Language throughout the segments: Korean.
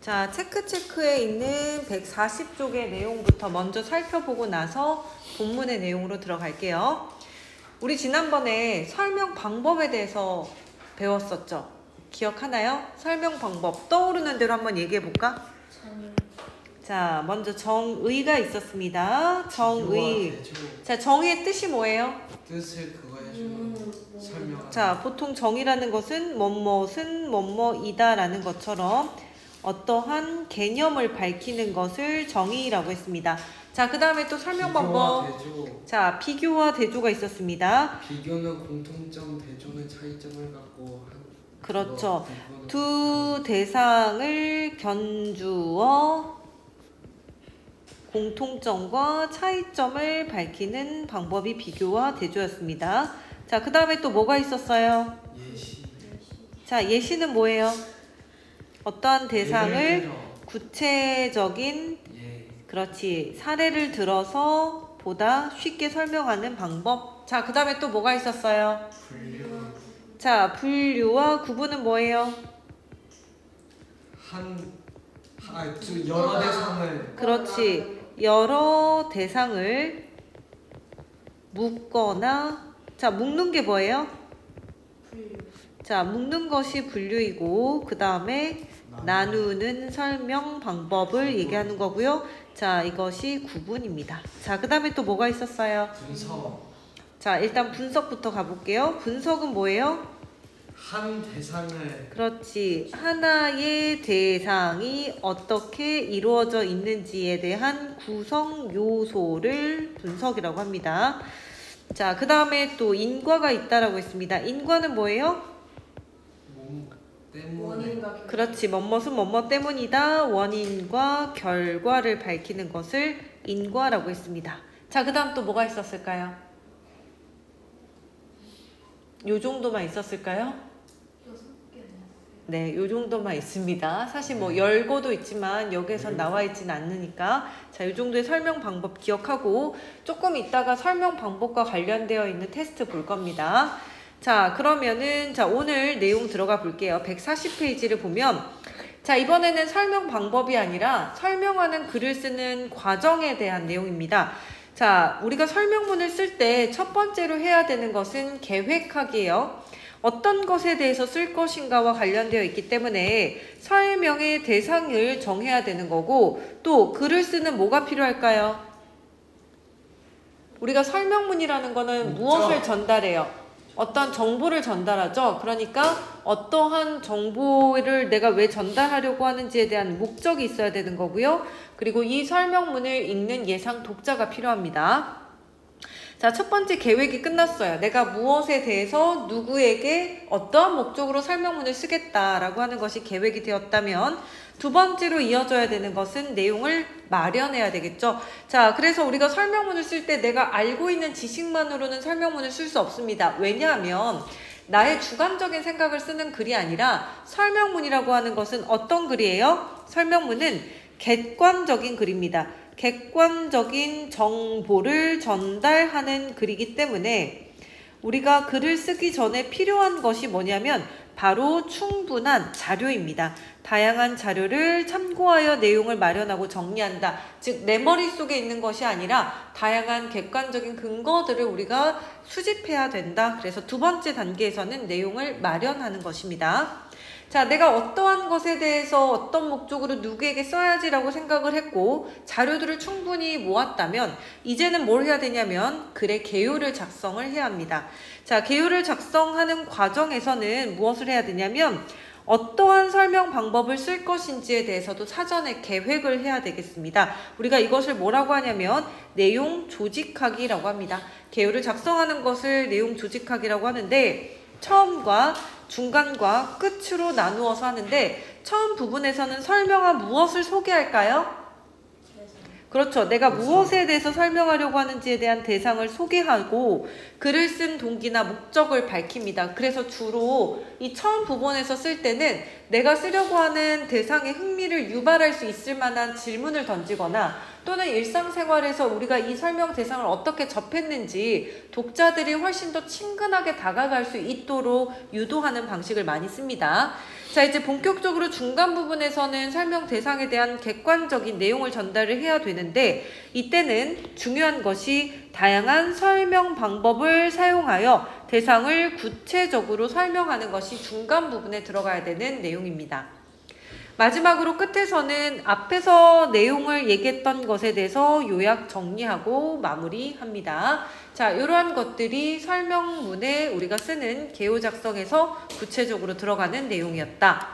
자, 체크에 있는 140쪽의 내용부터 먼저 살펴보고 나서 본문의 내용으로 들어갈게요. 우리 지난번에 설명 방법에 대해서 배웠었죠? 기억하나요? 설명 방법 떠오르는 대로 한번 얘기해 볼까? 자, 먼저 정의가 있었습니다. 정의. 자, 정의의 뜻이 뭐예요? 뜻을 그거 해주고 설명. 자, 보통 정의라는 것은 뭐뭐은 뭐뭐이다라는 것처럼 어떠한 개념을 밝히는 것을 정의라고 했습니다. 자, 그 다음에 또 설명 방법. 대조. 자, 비교와 대조가 있었습니다. 비교는 공통점, 대조는 차이점을 갖고 한. 그렇죠. 두 대상을 견주어 공통점과 차이점을 밝히는 방법이 비교와 대조였습니다. 자, 그 다음에 또 뭐가 있었어요? 예시. 자, 예시는 뭐예요? 어떠한 대상을 구체적인 그렇지 사례를 들어서 보다 쉽게 설명하는 방법. 자, 그 다음에 또 뭐가 있었어요? 분류. 자, 분류와 구분은 뭐예요? 여러 대상을. 그렇지. 여러 대상을 묶거나, 자, 묶는 게 뭐예요? 자, 묶는 것이 분류이고, 그 다음에 나누는 설명 방법을 얘기하는 거고요. 자, 이것이 구분입니다. 자, 그 다음에 또 뭐가 있었어요? 분석. 자, 일단 분석부터 가볼게요. 분석은 뭐예요? 한 대상을. 그렇지. 하나의 대상이 어떻게 이루어져 있는지에 대한 구성 요소를 분석이라고 합니다. 자, 그 다음에 또 인과가 있다라고 했습니다. 인과는 뭐예요? 그렇지. 뭐뭇은 뭐뭇 때문이다. 원인과 결과를 밝히는 것을 인과라고 했습니다. 자, 그 다음 또 뭐가 있었을까요? 요 정도만 있었을까요? 네, 요 정도만 있습니다. 사실 뭐 열거도 있지만 여기에선 나와 있지는 않으니까. 자, 요 정도의 설명 방법 기억하고 조금 이따가 설명 방법과 관련되어 있는 테스트 볼 겁니다. 자, 그러면은 자, 오늘 내용 들어가 볼게요. 140페이지를 보면 자, 이번에는 설명 방법이 아니라 설명하는 글을 쓰는 과정에 대한 내용입니다. 자, 우리가 설명문을 쓸 때 첫 번째로 해야 되는 것은 계획하기예요. 어떤 것에 대해서 쓸 것인가와 관련되어 있기 때문에 설명의 대상을 정해야 되는 거고, 또 글을 쓰는 뭐가 필요할까요? 우리가 설명문이라는 거는 무엇을 전달해요? 어떤 정보를 전달하죠. 그러니까 어떠한 정보를 내가 왜 전달하려고 하는지에 대한 목적이 있어야 되는 거고요. 그리고 이 설명문을 읽는 예상 독자가 필요합니다. 자, 첫 번째 계획이 끝났어요. 내가 무엇에 대해서 누구에게 어떠한 목적으로 설명문을 쓰겠다라고 하는 것이 계획이 되었다면, 두 번째로 이어져야 되는 것은 내용을 마련해야 되겠죠. 자, 그래서 우리가 설명문을 쓸 때 내가 알고 있는 지식만으로는 설명문을 쓸 수 없습니다. 왜냐하면 나의 주관적인 생각을 쓰는 글이 아니라 설명문이라고 하는 것은 어떤 글이에요? 설명문은 객관적인 글입니다. 객관적인 정보를 전달하는 글이기 때문에 우리가 글을 쓰기 전에 필요한 것이 뭐냐면 바로 충분한 자료입니다. 다양한 자료를 참고하여 내용을 마련하고 정리한다. 즉, 내 머릿속에 있는 것이 아니라 다양한 객관적인 근거들을 우리가 수집해야 된다. 그래서 두 번째 단계에서는 내용을 마련하는 것입니다. 자, 내가 어떠한 것에 대해서 어떤 목적으로 누구에게 써야지라고 생각을 했고 자료들을 충분히 모았다면 이제는 뭘 해야 되냐면 글의 개요를 작성을 해야 합니다. 자, 개요를 작성하는 과정에서는 무엇을 해야 되냐면 어떠한 설명 방법을 쓸 것인지에 대해서도 사전에 계획을 해야 되겠습니다. 우리가 이것을 뭐라고 하냐면 내용 조직하기라고 합니다. 개요를 작성하는 것을 내용 조직하기라고 하는데 처음과 중간과 끝으로 나누어서 하는데 처음 부분에서는 설명한 무엇을 소개할까요? 그렇죠. 내가 무엇에 대해서 설명하려고 하는지에 대한 대상을 소개하고 글을 쓴 동기나 목적을 밝힙니다. 그래서 주로 이 처음 부분에서 쓸 때는 내가 쓰려고 하는 대상의 흥미를 유발할 수 있을 만한 질문을 던지거나 또는 일상생활에서 우리가 이 설명 대상을 어떻게 접했는지 독자들이 훨씬 더 친근하게 다가갈 수 있도록 유도하는 방식을 많이 씁니다. 자, 이제 본격적으로 중간 부분에서는 설명 대상에 대한 객관적인 내용을 전달을 해야 되는데, 이때는 중요한 것이 다양한 설명 방법을 사용하여 대상을 구체적으로 설명하는 것이 중간 부분에 들어가야 되는 내용입니다. 마지막으로 끝에서는 앞에서 내용을 얘기했던 것에 대해서 요약 정리하고 마무리합니다. 자, 이러한 것들이 설명문에 우리가 쓰는 개요 작성에서 구체적으로 들어가는 내용이었다.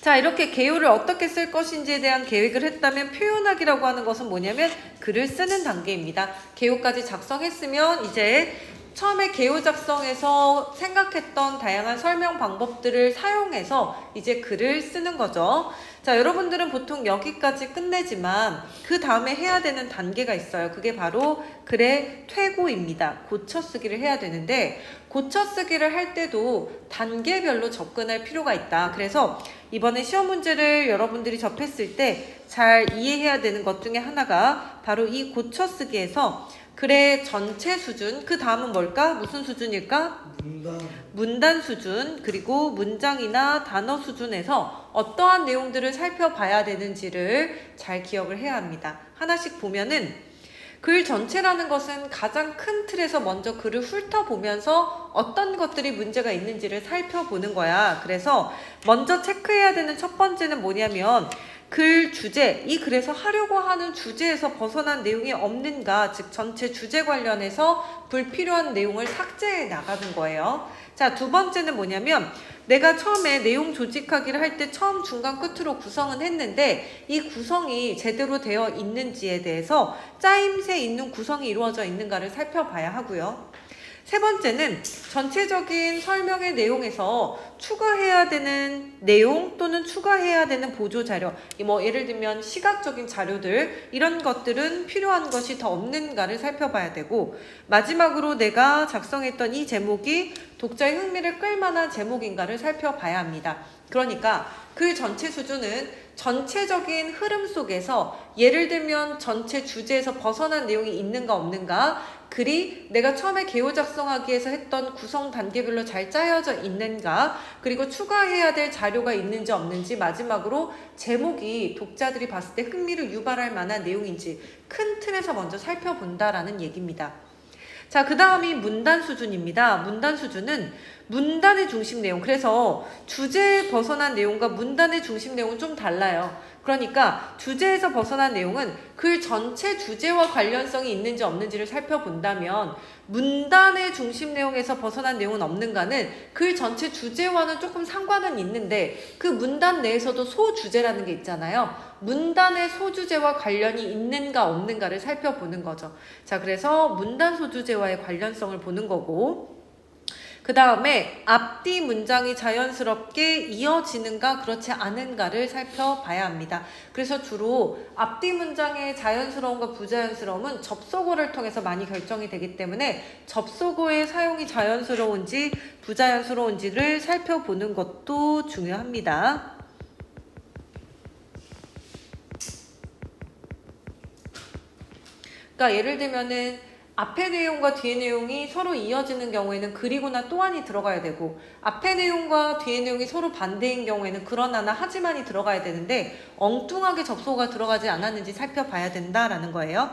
자, 이렇게 개요를 어떻게 쓸 것인지에 대한 계획을 했다면 표현하기라고 하는 것은 뭐냐면 글을 쓰는 단계입니다. 개요까지 작성했으면 이제 처음에 개요 작성에서 생각했던 다양한 설명 방법들을 사용해서 이제 글을 쓰는 거죠. 자, 여러분들은 보통 여기까지 끝내지만 그 다음에 해야 되는 단계가 있어요. 그게 바로 글의 퇴고입니다. 고쳐쓰기를 해야 되는데, 고쳐쓰기를 할 때도 단계별로 접근할 필요가 있다. 그래서 이번에 시험 문제를 여러분들이 접했을 때 잘 이해해야 되는 것 중에 하나가 바로 이 고쳐쓰기에서 글의 전체 수준, 그 다음은 뭘까? 무슨 수준일까? 문단 수준, 그리고 문장이나 단어 수준에서 어떠한 내용들을 살펴봐야 되는지를 잘 기억을 해야 합니다. 하나씩 보면은 글 전체라는 것은 가장 큰 틀에서 먼저 글을 훑어보면서 어떤 것들이 문제가 있는지를 살펴보는 거야. 그래서 먼저 체크해야 되는 첫 번째는 뭐냐면 글 주제, 이 글에서 하려고 하는 주제에서 벗어난 내용이 없는가, 즉 전체 주제 관련해서 불필요한 내용을 삭제해 나가는 거예요. 자, 두 번째는 뭐냐면 내가 처음에 내용 조직하기를 할 때 처음, 중간, 끝으로 구성은 했는데 이 구성이 제대로 되어 있는지에 대해서 짜임새 있는 구성이 이루어져 있는가를 살펴봐야 하고요. 세 번째는 전체적인 설명의 내용에서 추가해야 되는 내용 또는 추가해야 되는 보조자료, 뭐 예를 들면 시각적인 자료들, 이런 것들은 필요한 것이 더 없는가를 살펴봐야 되고, 마지막으로 내가 작성했던 이 제목이 독자의 흥미를 끌만한 제목인가를 살펴봐야 합니다. 그러니까 글 전체 수준은 전체적인 흐름 속에서 예를 들면 전체 주제에서 벗어난 내용이 있는가 없는가, 글이 내가 처음에 개요 작성하기 위해서 했던 구성 단계별로 잘 짜여져 있는가, 그리고 추가해야 될 자료가 있는지 없는지, 마지막으로 제목이 독자들이 봤을 때 흥미를 유발할 만한 내용인지 큰 틀에서 먼저 살펴본다라는 얘기입니다. 자, 그 다음이 문단 수준입니다. 문단 수준은 문단의 중심 내용, 그래서 주제에 벗어난 내용과 문단의 중심 내용은 좀 달라요. 그러니까 주제에서 벗어난 내용은 글 전체 주제와 관련성이 있는지 없는지를 살펴본다면, 문단의 중심 내용에서 벗어난 내용은 없는가는 글 전체 주제와는 조금 상관은 있는데 그 문단 내에서도 소주제라는 게 있잖아요. 문단의 소주제와 관련이 있는가 없는가를 살펴보는 거죠. 자, 그래서 문단 소주제와의 관련성을 보는 거고, 그 다음에 앞뒤 문장이 자연스럽게 이어지는가 그렇지 않은가를 살펴봐야 합니다. 그래서 주로 앞뒤 문장의 자연스러움과 부자연스러움은 접속어를 통해서 많이 결정이 되기 때문에 접속어의 사용이 자연스러운지 부자연스러운지를 살펴보는 것도 중요합니다. 그러니까 예를 들면은 앞에 내용과 뒤에 내용이 서로 이어지는 경우에는 그리고나 또한이 들어가야 되고, 앞에 내용과 뒤에 내용이 서로 반대인 경우에는 그러나나 하지만이 들어가야 되는데 엉뚱하게 접속어가 들어가지 않았는지 살펴봐야 된다라는 거예요.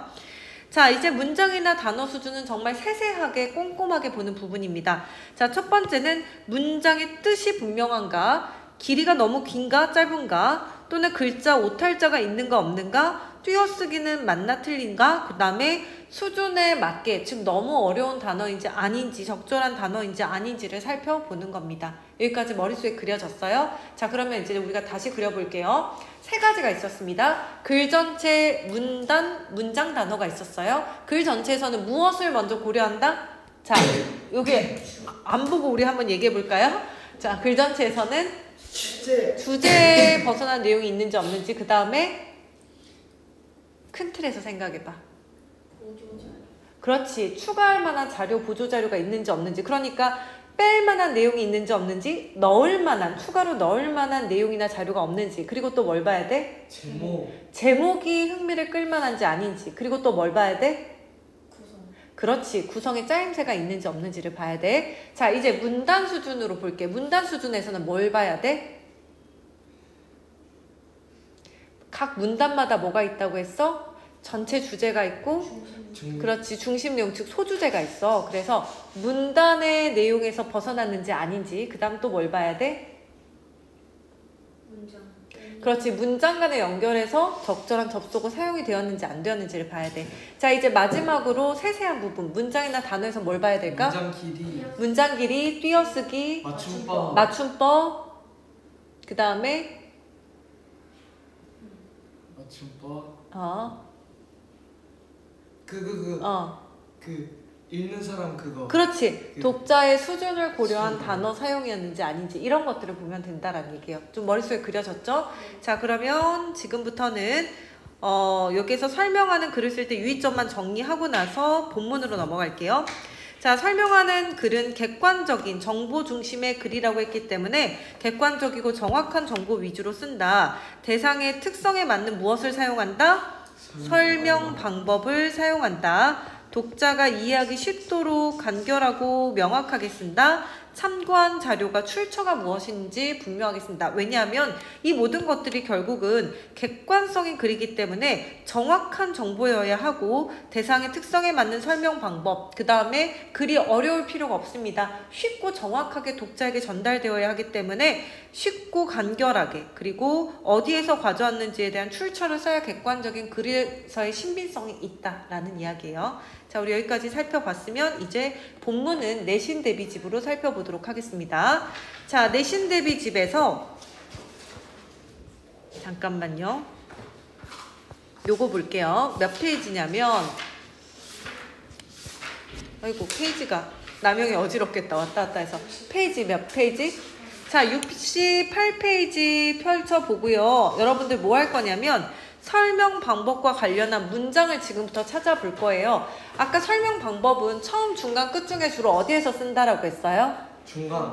자, 이제 문장이나 단어 수준은 정말 세세하게 꼼꼼하게 보는 부분입니다. 자, 첫 번째는 문장의 뜻이 분명한가, 길이가 너무 긴가 짧은가, 또는 글자 오탈자가 있는가 없는가, 띄어쓰기는 맞나 틀린가, 그 다음에 수준에 맞게, 즉 너무 어려운 단어인지 아닌지, 적절한 단어인지 아닌지를 살펴보는 겁니다. 여기까지 머릿속에 그려졌어요? 자, 그러면 이제 우리가 다시 그려볼게요. 세 가지가 있었습니다. 글 전체, 문단, 문장, 단어가 있었어요. 글 전체에서는 무엇을 먼저 고려한다? 자, 요게 안 보고 우리 한번 얘기해 볼까요? 자, 글 전체에서는 주제에 벗어난 내용이 있는지 없는지, 그 다음에 큰 틀에서 생각해봐. 그렇지. 추가할 만한 자료, 보조자료가 있는지 없는지. 그러니까 뺄 만한 내용이 있는지 없는지, 넣을 만한, 추가로 넣을 만한 내용이나 자료가 없는지, 그리고 또 뭘 봐야 돼? 제목이 흥미를 끌 만한지 아닌지, 그리고 또 뭘 봐야 돼? 그렇지. 구성에 짜임새가 있는지 없는지를 봐야 돼. 자, 이제 문단 수준으로 볼게. 문단 수준에서는 뭘 봐야 돼? 각 문단마다 뭐가 있다고 했어? 전체 주제가 있고, 그렇지. 중심 내용, 즉 소주제가 있어. 그래서 문단의 내용에서 벗어났는지 아닌지, 그 다음 또 뭘 봐야 돼? 그렇지. 문장 간에 연결해서 적절한 접속어 사용이 되었는지 안 되었는지를 봐야 돼. 자, 이제 마지막으로 세세한 부분, 문장이나 단어에서 뭘 봐야 될까? 문장 길이, 띄어쓰기, 맞춤법, 그 다음에 읽는 사람 그거. 그렇지. 독자의 수준을 고려한 단어 사용이었는지 아닌지 이런 것들을 보면 된다라는 얘기예요. 좀 머릿속에 그려졌죠? 자, 그러면 지금부터는 여기서 설명하는 글을 쓸 때 유의점만 정리하고 나서 본문으로 넘어갈게요. 자, 설명하는 글은 객관적인 정보 중심의 글이라고 했기 때문에 객관적이고 정확한 정보 위주로 쓴다. 대상의 특성에 맞는 무엇을 사용한다? 설명 방법을 사용한다. 독자가 이해하기 쉽도록 간결하고 명확하게 쓴다. 참고한 자료가 출처가 무엇인지 분명하게 쓴다. 왜냐하면 이 모든 것들이 결국은 객관성인 글이기 때문에 정확한 정보여야 하고 대상의 특성에 맞는 설명 방법, 그 다음에 글이 어려울 필요가 없습니다. 쉽고 정확하게 독자에게 전달되어야 하기 때문에 쉽고 간결하게, 그리고 어디에서 가져왔는지에 대한 출처를 써야 객관적인 글에서의 신빙성이 있다라는 이야기예요. 자, 우리 여기까지 살펴봤으면 이제 본문은 내신 대비집으로 살펴보도록 하겠습니다. 자, 내신 대비집에서 잠깐만요. 요거 볼게요. 몇 페이지냐면, 아이고 페이지가 남영이 어지럽겠다. 왔다 갔다 해서. 페이지 몇 페이지? 자, 68페이지 펼쳐보고요. 여러분들 뭐 할 거냐면 설명 방법과 관련한 문장을 지금부터 찾아볼 거예요. 아까 설명 방법은 처음, 중간, 끝 중에 주로 어디에서 쓴다라고 했어요?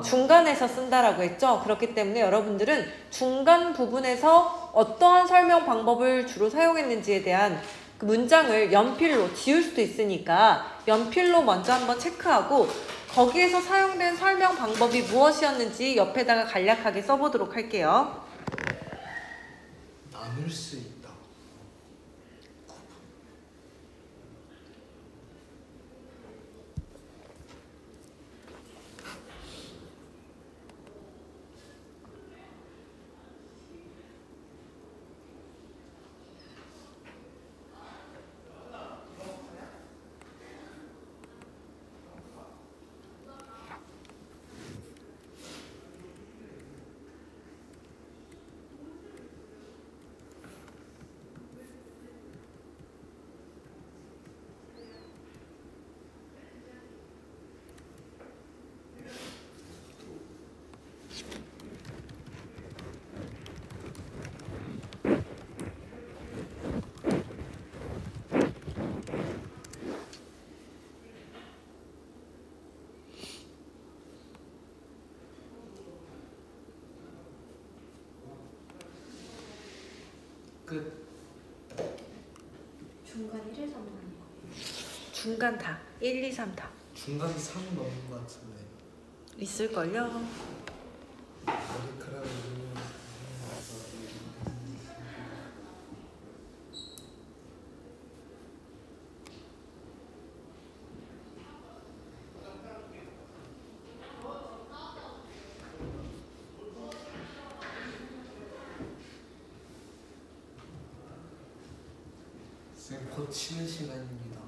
중간에서 쓴다라고 했죠. 그렇기 때문에 여러분들은 중간 부분에서 어떠한 설명 방법을 주로 사용했는지에 대한 그 문장을 연필로 지울 수도 있으니까 연필로 먼저 한번 체크하고 거기에서 사용된 설명 방법이 무엇이었는지 옆에다가 간략하게 써보도록 할게요. 나눌 수 있다. 끝. 중간 1, 2, 3 넘는 거. 중간 다. 1, 2, 3 다. 중간 3 넘는 것 같은데. 있을걸요? 머리카락을 쌤, 곧 쉬는 시간입니다.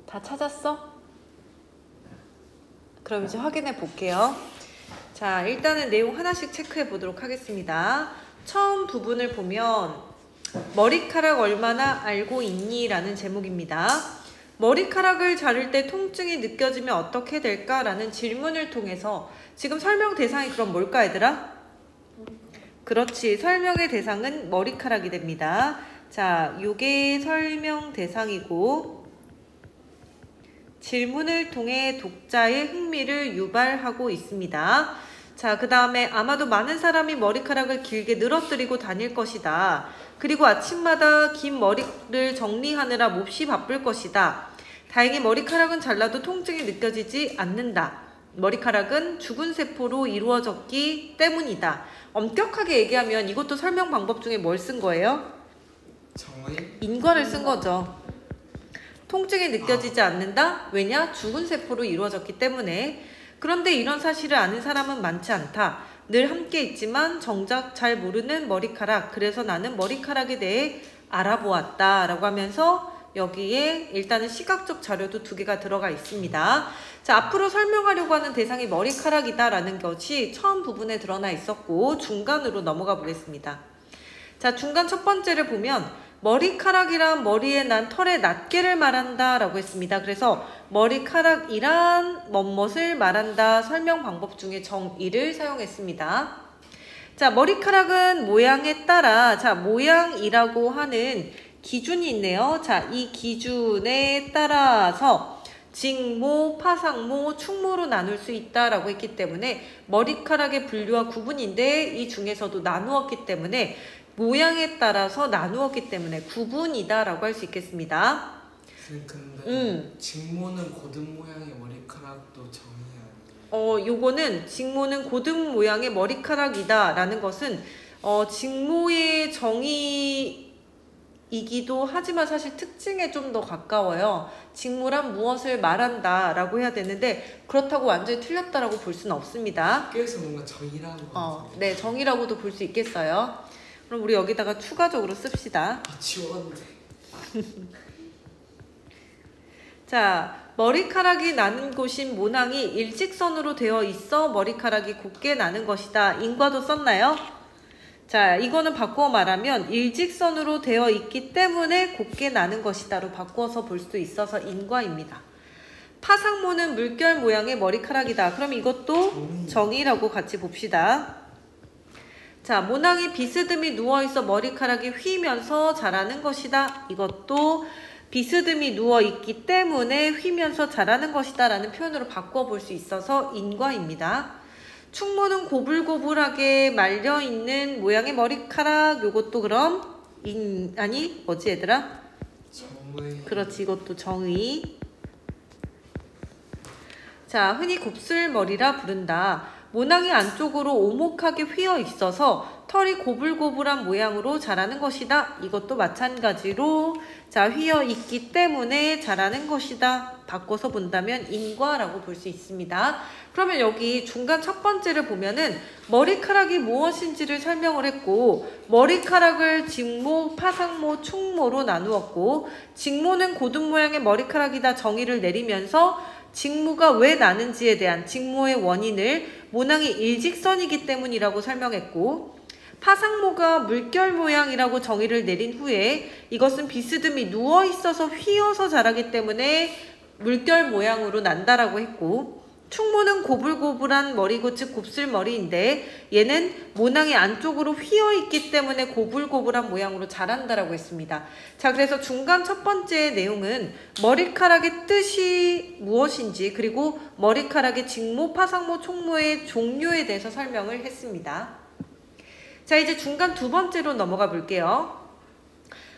다 찾았어? 그럼 이제 확인해 볼게요. 자, 일단은 내용 하나씩 체크해 보도록 하겠습니다. 처음 부분을 보면 머리카락 얼마나 알고 있니? 라는 제목입니다. 머리카락을 자를 때 통증이 느껴지면 어떻게 될까? 라는 질문을 통해서 지금 설명 대상이 그럼 뭘까, 얘들아? 그렇지. 설명의 대상은 머리카락이 됩니다. 자, 요게 설명 대상이고 질문을 통해 독자의 흥미를 유발하고 있습니다. 자, 그 다음에 아마도 많은 사람이 머리카락을 길게 늘어뜨리고 다닐 것이다. 그리고 아침마다 긴 머리를 정리하느라 몹시 바쁠 것이다. 다행히 머리카락은 잘라도 통증이 느껴지지 않는다. 머리카락은 죽은 세포로 이루어졌기 때문이다. 엄격하게 얘기하면 이것도 설명 방법 중에 뭘 쓴 거예요? 정의? 인과를 쓴 거죠. 통증이 느껴지지 않는다? 왜냐? 죽은 세포로 이루어졌기 때문에. 그런데 이런 사실을 아는 사람은 많지 않다. 늘 함께 있지만 정작 잘 모르는 머리카락. 그래서 나는 머리카락에 대해 알아보았다. 라고 하면서 여기에 일단은 시각적 자료도 2개가 들어가 있습니다. 자, 앞으로 설명하려고 하는 대상이 머리카락이다 라는 것이 처음 부분에 드러나 있었고 중간으로 넘어가 보겠습니다. 자, 중간 첫 번째를 보면 머리카락이란 머리에 난 털의 낱개를 말한다 라고 했습니다. 그래서 머리카락이란 뭐뭇을 말한다 설명 방법 중에 정의를 사용했습니다. 자, 머리카락은 모양에 따라 모양이라고 하는 기준이 있네요. 자, 이 기준에 따라서 직모, 파상모, 충모로 나눌 수 있다라고 했기 때문에 머리카락의 분류와 구분인데 이 중에서도 나누었기 때문에 모양에 따라서 나누었기 때문에 구분이다라고 할 수 있겠습니다. 근데 직모는 고든 모양의 머리카락도 정의 아니에요? 요거는 직모는 고든 모양의 머리카락이다라는 것은 직모의 정의 이기도 하지만 사실 특징에 좀 더 가까워요. 직모란 무엇을 말한다 라고 해야 되는데 그렇다고 완전히 틀렸다라고 볼 수는 없습니다. 학교에서 뭔가 정의라고 네, 정의라고도 볼 수 있겠어요. 그럼 우리 여기다가 추가적으로 씁시다. 지웠는데. 자, 머리카락이 나는 곳인 모낭이 일직선으로 되어 있어 머리카락이 곱게 나는 것이다. 인과도 썼나요? 자, 이거는 바꾸어 말하면 일직선으로 되어 있기 때문에 곱게 나는 것이다로 바꾸어서 볼 수 있어서 인과입니다. 파상모는 물결 모양의 머리카락이다. 그럼 이것도 정의라고 같이 봅시다. 자, 모낭이 비스듬히 누워있어 머리카락이 휘면서 자라는 것이다. 이것도 비스듬히 누워있기 때문에 휘면서 자라는 것이다 라는 표현으로 바꾸어 볼 수 있어서 인과입니다. 충모는 고불고불하게 말려있는 모양의 머리카락. 요것도 그럼 뭐지 얘들아? 정의. 그렇지, 이것도 정의. 자, 흔히 곱슬머리라 부른다. 모낭이 안쪽으로 오목하게 휘어 있어서 털이 고불고불한 모양으로 자라는 것이다. 이것도 마찬가지로 자, 휘어 있기 때문에 자라는 것이다. 바꿔서 본다면 인과라고 볼 수 있습니다. 그러면 여기 중간 첫 번째를 보면은 머리카락이 무엇인지를 설명을 했고 머리카락을 직모, 파상모, 충모로 나누었고 직모는 고든 모양의 머리카락이다 정의를 내리면서 직모가 왜 나는지에 대한 직모의 원인을 모낭이 일직선이기 때문이라고 설명했고 파상모가 물결 모양이라고 정의를 내린 후에 이것은 비스듬히 누워있어서 휘어서 자라기 때문에 물결 모양으로 난다라고 했고 충모는 고불고불한 머리고 즉 곱슬머리인데 얘는 모낭이 안쪽으로 휘어있기 때문에 고불고불한 모양으로 자란다라고 했습니다. 자, 그래서 중간 첫 번째 내용은 머리카락의 뜻이 무엇인지 그리고 머리카락의 직모, 파상모, 충모의 종류에 대해서 설명을 했습니다. 자, 이제 중간 두 번째로 넘어가 볼게요.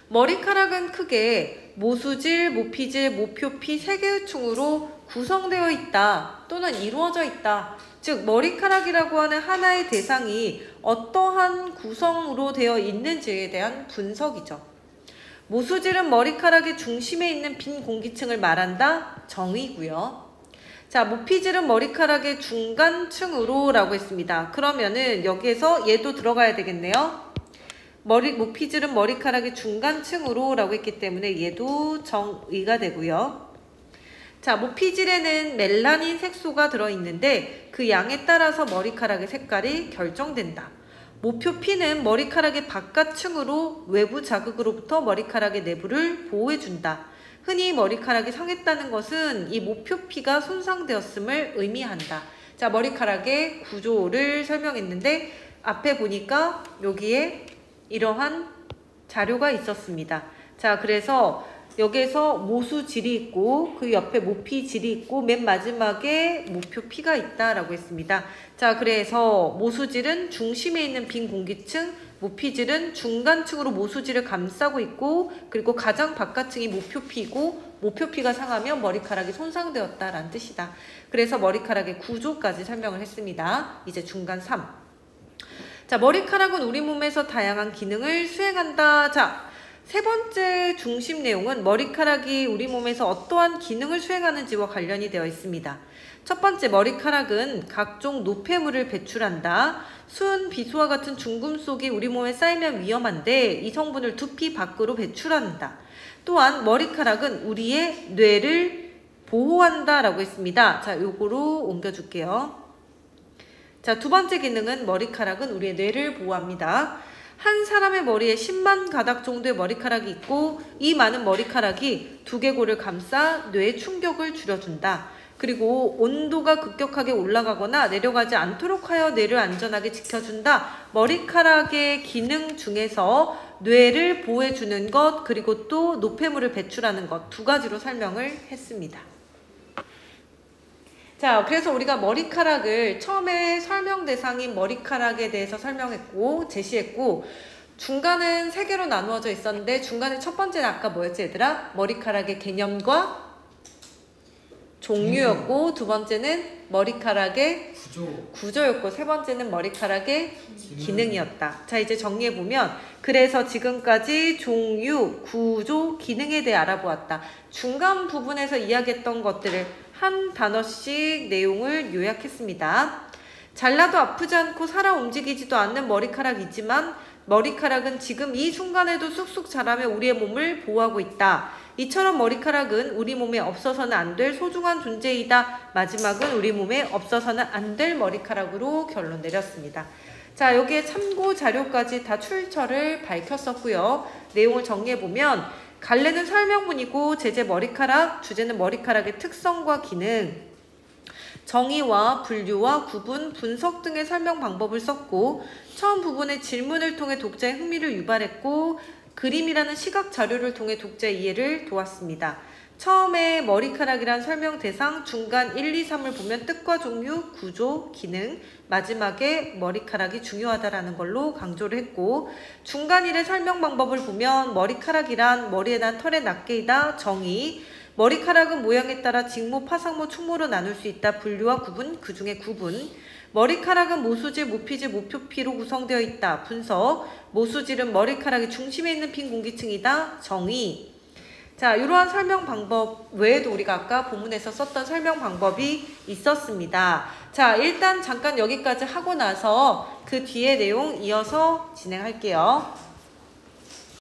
머리카락은 크게 모수질, 모피질, 모표피 3개의 층으로 구성되어 있다 또는 이루어져 있다. 즉 머리카락이라고 하는 하나의 대상이 어떠한 구성으로 되어 있는지에 대한 분석이죠. 모수질은 머리카락의 중심에 있는 빈 공기층을 말한다. 정의고요. 자, 모피질은 머리카락의 중간층으로 라고 했습니다. 그러면은 여기에서 얘도 들어가야 되겠네요. 모피질은 머리카락의 중간층으로 라고 했기 때문에 얘도 정의가 되고요. 자, 모피질에는 멜라닌 색소가 들어있는데 그 양에 따라서 머리카락의 색깔이 결정된다. 모표피는 머리카락의 바깥층으로 외부 자극으로부터 머리카락의 내부를 보호해준다. 흔히 머리카락이 상했다는 것은 이 모표피가 손상되었음을 의미한다. 자, 머리카락의 구조를 설명했는데 앞에 보니까 여기에 이러한 자료가 있었습니다. 자, 그래서 여기에서 모수질이 있고 그 옆에 모피질이 있고 맨 마지막에 모표피가 있다라고 했습니다. 자, 그래서 모수질은 중심에 있는 빈 공기층, 모피질은 중간층으로 모수질을 감싸고 있고 그리고 가장 바깥층이 모표피고 모표피가 상하면 머리카락이 손상되었다라는 뜻이다. 그래서 머리카락의 구조까지 설명을 했습니다. 이제 중간 3. 자, 머리카락은 우리 몸에서 다양한 기능을 수행한다. 자, 세 번째 중심 내용은 머리카락이 우리 몸에서 어떠한 기능을 수행하는지와 관련이 되어 있습니다. 첫 번째, 머리카락은 각종 노폐물을 배출한다. 순, 비수와 같은 중금속이 우리 몸에 쌓이면 위험한데 이 성분을 두피 밖으로 배출한다. 또한 머리카락은 우리의 뇌를 보호한다 라고 했습니다. 자, 요거로 옮겨줄게요. 자, 두 번째 기능은 머리카락은 우리의 뇌를 보호합니다. 한 사람의 머리에 10만 가닥 정도의 머리카락이 있고 이 많은 머리카락이 두개골을 감싸 뇌의 충격을 줄여준다. 그리고 온도가 급격하게 올라가거나 내려가지 않도록 하여 뇌를 안전하게 지켜준다. 머리카락의 기능 중에서 뇌를 보호해주는 것 그리고 또 노폐물을 배출하는 것 두 가지로 설명을 했습니다. 자, 그래서 우리가 머리카락을 처음에 설명 대상인 머리카락에 대해서 설명했고 제시했고 중간은 세 개로 나누어져 있었는데 중간에 첫 번째는 아까 뭐였지 얘들아? 머리카락의 개념과 종류였고 두 번째는 머리카락의 구조였고 세 번째는 머리카락의 기능이었다. 자, 이제 정리해보면 그래서 지금까지 종류, 구조, 기능에 대해 알아보았다. 중간 부분에서 이야기했던 것들을 한 단어씩 내용을 요약했습니다. 잘나도 아프지 않고 살아 움직이지도 않는 머리카락이지만 머리카락은 지금 이 순간에도 쑥쑥 자라며 우리의 몸을 보호하고 있다. 이처럼 머리카락은 우리 몸에 없어서는 안 될 소중한 존재이다. 마지막은 우리 몸에 없어서는 안 될 머리카락으로 결론 내렸습니다. 자, 여기에 참고 자료까지 다 출처를 밝혔었고요. 내용을 정리해보면 갈래는 설명문이고 제재 머리카락, 주제는 머리카락의 특성과 기능, 정의와 분류와 구분, 분석 등의 설명 방법을 썼고 처음 부분의 질문을 통해 독자의 흥미를 유발했고 그림이라는 시각 자료를 통해 독자의 이해를 도왔습니다. 처음에 머리카락이란 설명 대상, 중간 1, 2, 3을 보면 뜻과 종류, 구조, 기능, 마지막에 머리카락이 중요하다라는 걸로 강조를 했고 중간 1의 설명 방법을 보면 머리카락이란 머리에 난 털의 낱개이다. 정의, 머리카락은 모양에 따라 직모, 파상모, 충모로 나눌 수 있다. 분류와 구분, 그 중에 구분. 머리카락은 모수질, 모피질, 모표피로 구성되어 있다. 분석, 모수질은 머리카락의 중심에 있는 빈 공기층이다. 정의. 자, 이러한 설명 방법 외에도 우리가 아까 본문에서 썼던 설명 방법이 있었습니다. 자, 일단 잠깐 여기까지 하고 나서 그 뒤에 내용 이어서 진행할게요.